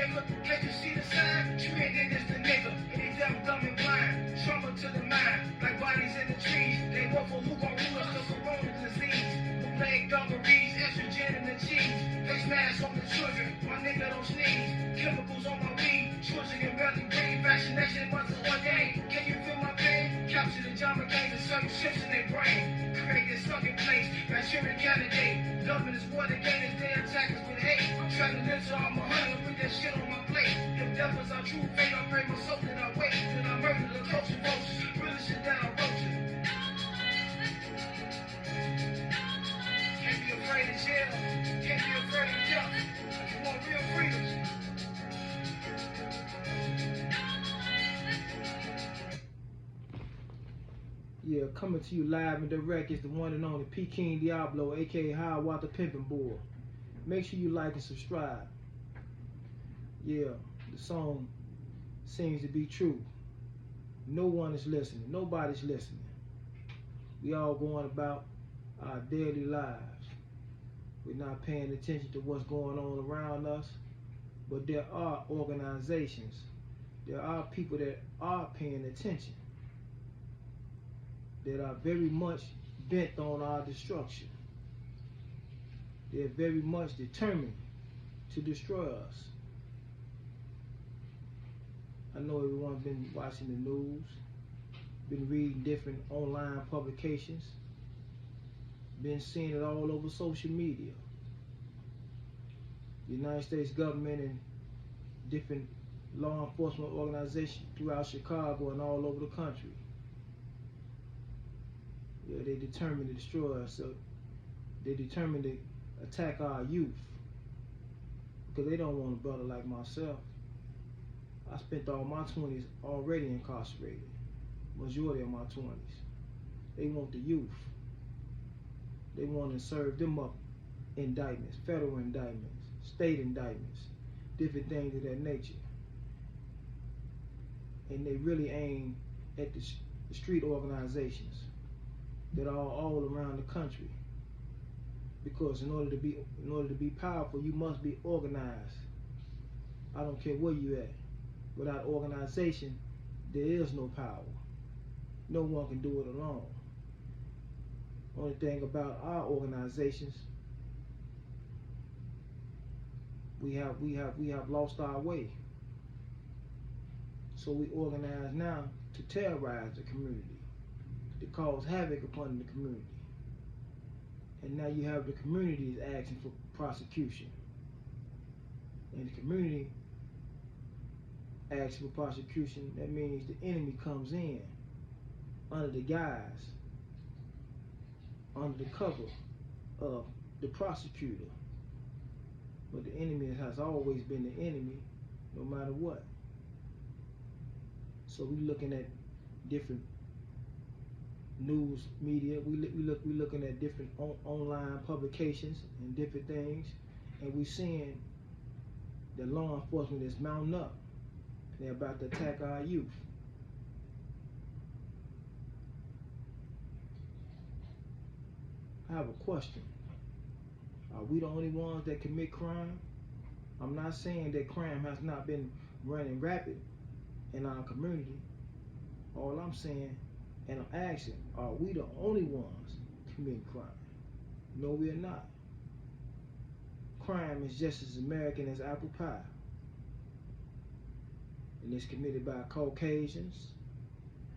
nigga. Can't you see the sign? You ain't in this the nigga. And they deaf, dumb, and blind. Trauma to the mind, like bodies in the trees. They work for who gon' rule us, the corona disease. Who plague dungarees, estrogen in the cheese. Face masks on the children, my nigga don't sneeze. Chemicals on my weed, children can barely breathe. Vaccination wasn't ordained. Can you feel my pain? Capture the John McCain and certain shifts in their brain. Create this stuck in place, Manchurian candidate. Government is war, they gain they attack us with hate. I'm trying to live till I'm 100, put that shit on my plate. If death was our true fate, I pray my soul that I wait. Then I murder the culture vultures, really shit that I wrote you. Can't be afraid of jail, can't be afraid of death. If you want real freedom. Yeah, coming to you live and direct is the one and only P. King Diablo, aka High Water Pimpin' Boy. Make sure you like and subscribe. Yeah, the song seems to be true. No one is listening. Nobody's listening. We all going about our daily lives. We're not paying attention to what's going on around us. But there are organizations. There are people that are paying attention, that are very much bent on our destruction. They're very much determined to destroy us. I know everyone's been watching the news, been reading different online publications, been seeing it all over social media. The United States government and different law enforcement organizations throughout Chicago and all over the country. Yeah, they determined to destroy us. So they determined to attack our youth because they don't want a brother like myself. I spent all my 20s already incarcerated, majority of my 20s. They want the youth. They want to serve them up indictments, federal indictments, state indictments, different things of that nature. And they really aim at the street organizations that are all around the country. Because in order to be powerful, you must be organized. I don't care where you at. Without organization, there is no power. No one can do it alone. Only thing about our organizations, we have lost our way. So we organize now to terrorize the community, to cause havoc upon the community. And now you have the community is asking for prosecution. And the community asks for prosecution. That means the enemy comes in under the guise, under the cover of the prosecutor. But the enemy has always been the enemy, no matter what. So we're looking at different news media. We're looking at different online publications and different things, and we're seeing that law enforcement is mounting up. They're about to attack our youth. I have a question. Are we the only ones that commit crime? I'm not saying that crime has not been running rapid in our community. All I'm saying, and I'm asking, are we the only ones committing crime? No, we're not. Crime is just as American as apple pie. And it's committed by Caucasians,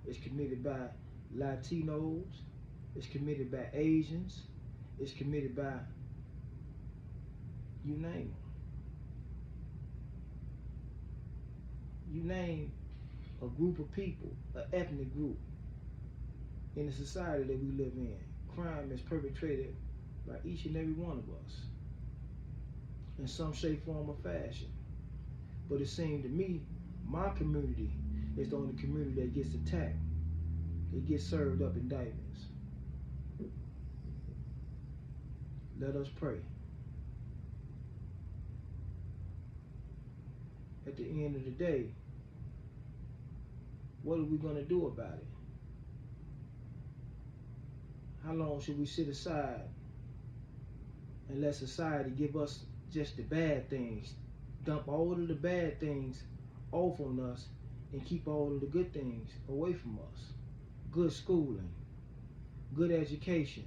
it's committed by Latinos, it's committed by Asians, it's committed by, you name it. You name a group of people, an ethnic group in the society that we live in. Crime is perpetrated by each and every one of us in some shape, form, or fashion. But it seemed to me, my community is the only community that gets attacked. It gets served up indictments. Let us pray. At the end of the day, what are we going to do about it? How long should we sit aside and let society give us just the bad things dump all of the bad things off on us and keep all of the good things away from us. Good schooling, good education,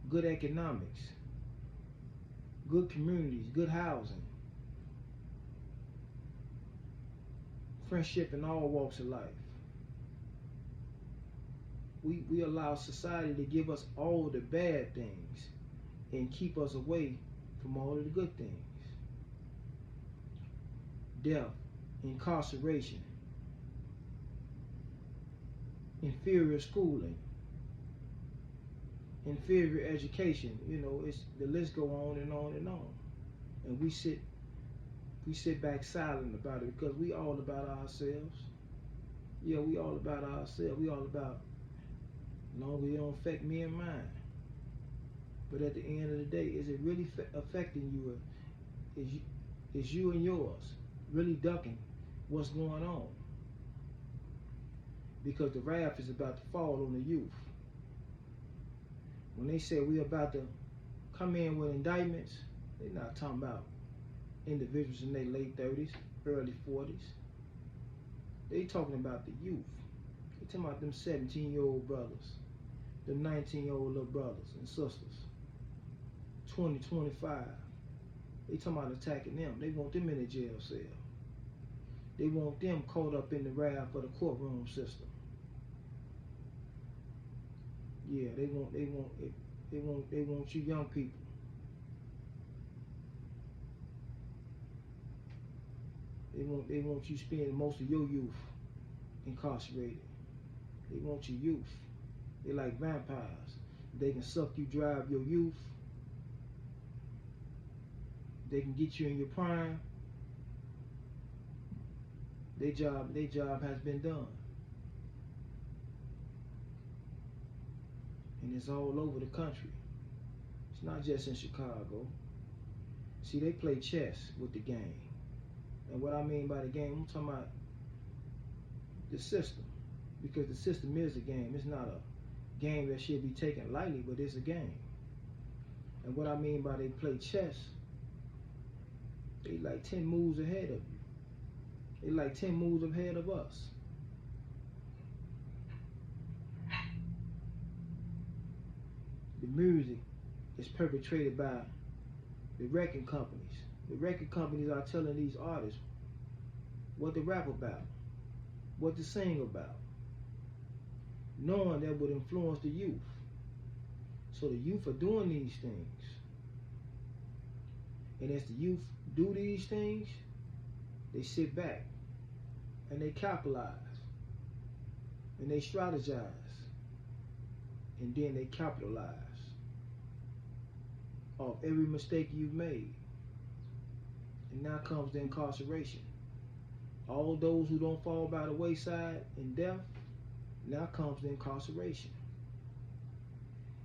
good economics, good communities, good housing, friendship in all walks of life. We allow society to give us all the bad things and keep us away from all of the good things. Death, incarceration, inferior schooling, inferior education. It's the list go on and on and on. And we sit back silent about it because we all about ourselves. Yeah, we all about ourselves. We all about, as long as it don't affect me and mine. But at the end of the day, is it really affecting you? Is you and yours really ducking what's going on? Because the wrath is about to fall on the youth. When they say we're about to come in with indictments, they're not talking about individuals in their late 30s, early 40s. They talking about the youth. They talking about them 17-year-old brothers, them 19-year-old little brothers and sisters, 20, 25. They talking about attacking them. They want them in a jail cell. They want them caught up in the wrath of the courtroom system. Yeah, they want you young people. They want you spending most of your youth incarcerated. They want your youth. They like vampires. They can suck you, drive your youth. They can get you in your prime. Their job has been done. And it's all over the country. It's not just in Chicago. See, they play chess with the game. And what I mean by the game, I'm talking about the system. Because the system is a game. It's not a game that should be taken lightly, but it's a game. And what I mean by they play chess, they like 10 moves ahead of you. They like 10 moves ahead of us. The music is perpetrated by the record companies. The record companies are telling these artists what to rap about, what to sing about, knowing that would influence the youth. So the youth are doing these things. And as the youth do these things, they sit back and they capitalize and they strategize and then they capitalize off every mistake you've made. And now comes the incarceration. All those who don't fall by the wayside in death, now comes the incarceration.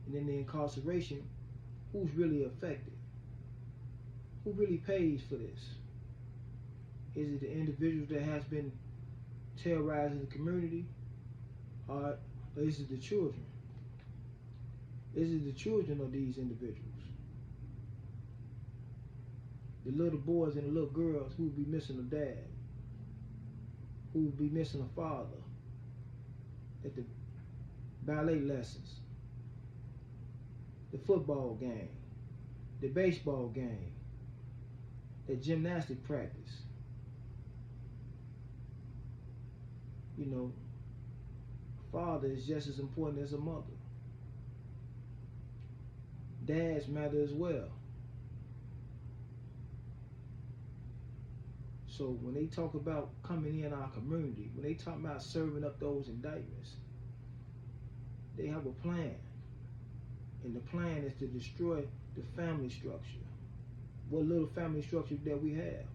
And in the incarceration, who's really affected? Who really pays for this? Is it the individual that has been terrorizing the community? Or is it the children? Is it the children of these individuals? The little boys and the little girls who would be missing a dad, who would be missing a father at the ballet lessons, the football game, the baseball game, the gymnastic practice. You know, father is just as important as a mother. Dads matter as well. So when they talk about coming in our community, when they talk about serving up those indictments, they have a plan. And the plan is to destroy the family structure. What little family structure that we have.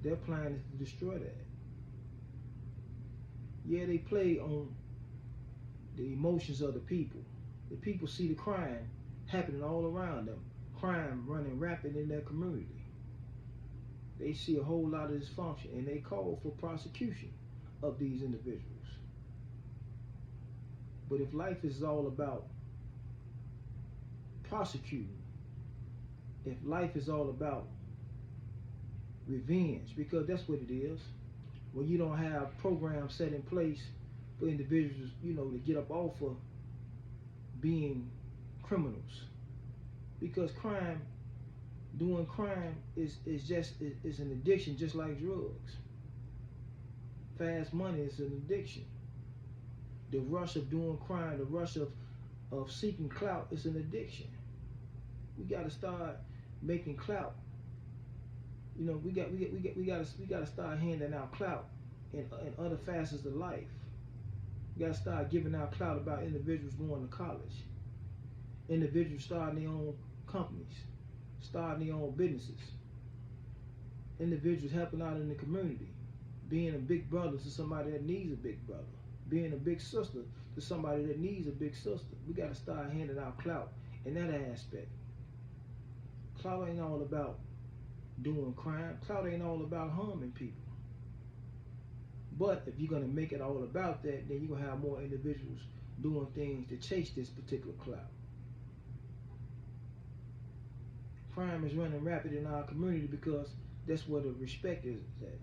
Their plan is to destroy that. Yeah, they play on the emotions of the people. The people see the crime happening all around them. Crime running rapid in their community. They see a whole lot of dysfunction and they call for prosecution of these individuals. But if life is all about prosecuting if life is all about revenge, because that's what it is, when you don't have programs set in place for individuals, to get up off of being criminals. Because doing crime is an addiction, just like drugs. Fast money is an addiction. The rush of doing crime, the rush of seeking clout is an addiction. We got to start making clout. We got to start handing out clout in other facets of life. We got to start giving out clout about individuals going to college, individuals starting their own companies, starting their own businesses, individuals helping out in the community, being a big brother to somebody that needs a big brother, being a big sister to somebody that needs a big sister. We got to start handing out clout in that aspect. Clout ain't all about doing crime. Clout ain't all about harming people. But if you're going to make it all about that, then you're going to have more individuals doing things to chase this particular clout. Crime is running rapid in our community because that's where the respect is at.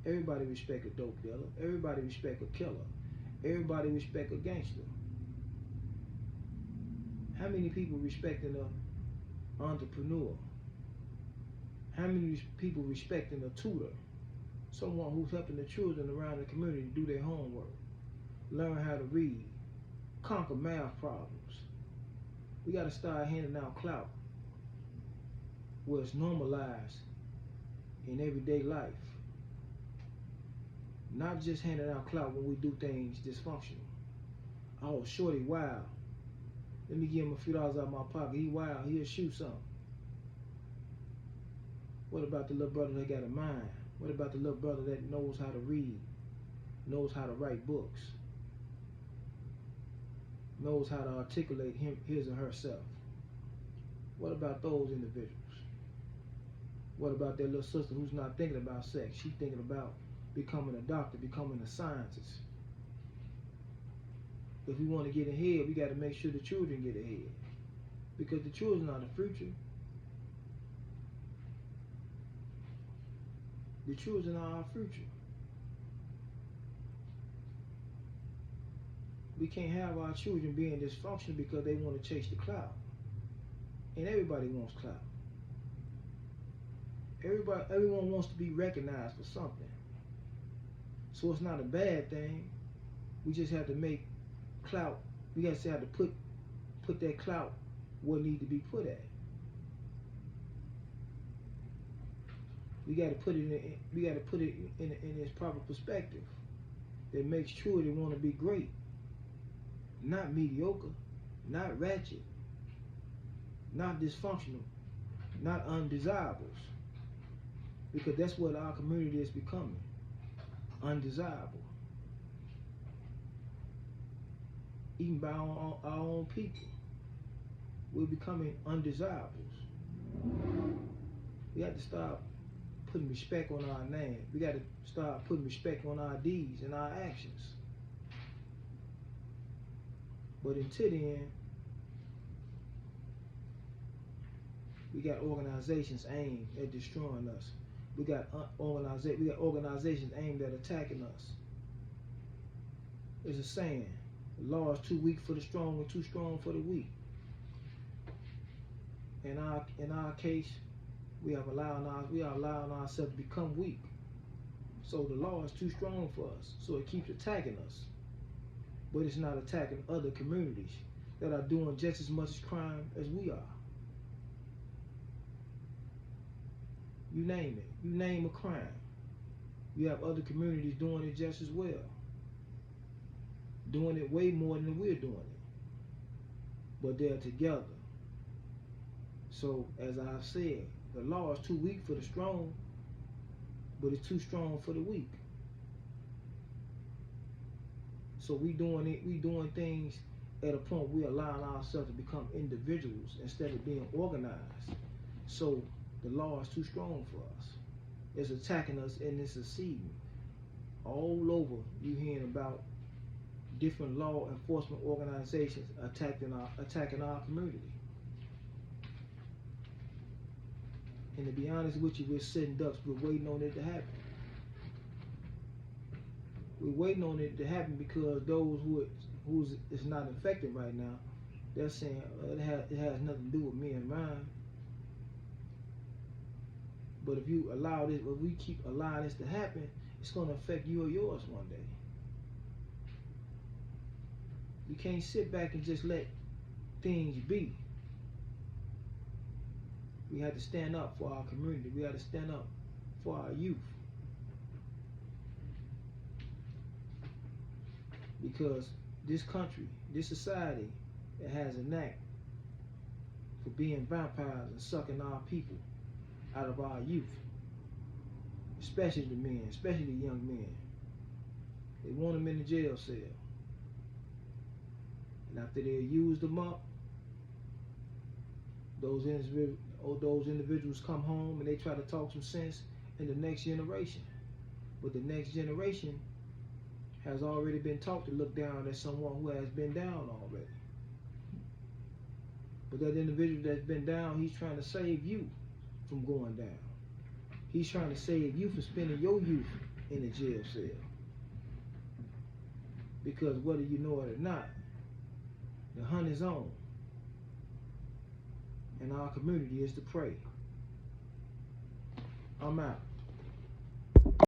Everybody respect a dope dealer. Everybody respect a killer. Everybody respect a gangster. How many people respecting an entrepreneur? How many people respecting a tutor? Someone who's helping the children around the community do their homework, learn how to read, conquer math problems. We got to start handing out clout where it's normalized in everyday life. Not just handing out clout when we do things dysfunctional. Oh, shorty, wild. Let me give him a few dollars out of my pocket. He wild, he'll shoot something. What about the little brother that got a mind? What about the little brother that knows how to read, knows how to write books, knows how to articulate his or herself? What about those individuals? What about that little sister who's not thinking about sex? She's thinking about becoming a doctor, becoming a scientist. If we want to get ahead, we got to make sure the children get ahead. Because the children are the future. The children are our future. We can't have our children being dysfunctional because they want to chase the clout. And everybody wants clout. Everyone wants to be recognized for something. So it's not a bad thing. We just have to make clout. We got to have to put that clout where it needs to be put at. We got to put it in its proper perspective that makes sure they want to be great, not mediocre, not ratchet, not dysfunctional, not undesirables. Because that's what our community is becoming, undesirable. Even by our own people, we're becoming undesirables. We have to start putting respect on our name. We got to start putting respect on our deeds and our actions. But until then, we got organizations aimed at destroying us. We got organizations aimed at attacking us. There's a saying: the law is too weak for the strong and too strong for the weak. In our case, we are allowing ourselves to become weak. So the law is too strong for us. So it keeps attacking us. But it's not attacking other communities that are doing just as much crime as we are. You name it. You name a crime. You have other communities doing it just as well. Doing it way more than we're doing it. But they're together. So, as I've said, the law is too weak for the strong, but it's too strong for the weak. So we doing things at a point we're allowing ourselves to become individuals instead of being organized. So the law is too strong for us. It's attacking us and it's succeeding. All over you hearing about different law enforcement organizations attacking our community. And to be honest with you, we're sitting ducks. We're waiting on it to happen. We're waiting on it to happen because those who's it's not infected right now, they're saying it has nothing to do with me and mine. But if you allow this, if we keep allowing this to happen, it's going to affect you or yours one day. You can't sit back and just let things be. We have to stand up for our community. We have to stand up for our youth. Because this country, this society, it has a knack for being vampires and sucking our people out of our youth. Especially the men, especially the young men. They want them in the jail cell. And after they use them up, those individuals come home and they try to talk some sense in the next generation. But the next generation has already been taught to look down at someone who has been down already. But that individual that's been down, he's trying to save you from going down. He's trying to save you from spending your youth in a jail cell. Because whether you know it or not, the hunt is on. And our community is to pray. I'm out.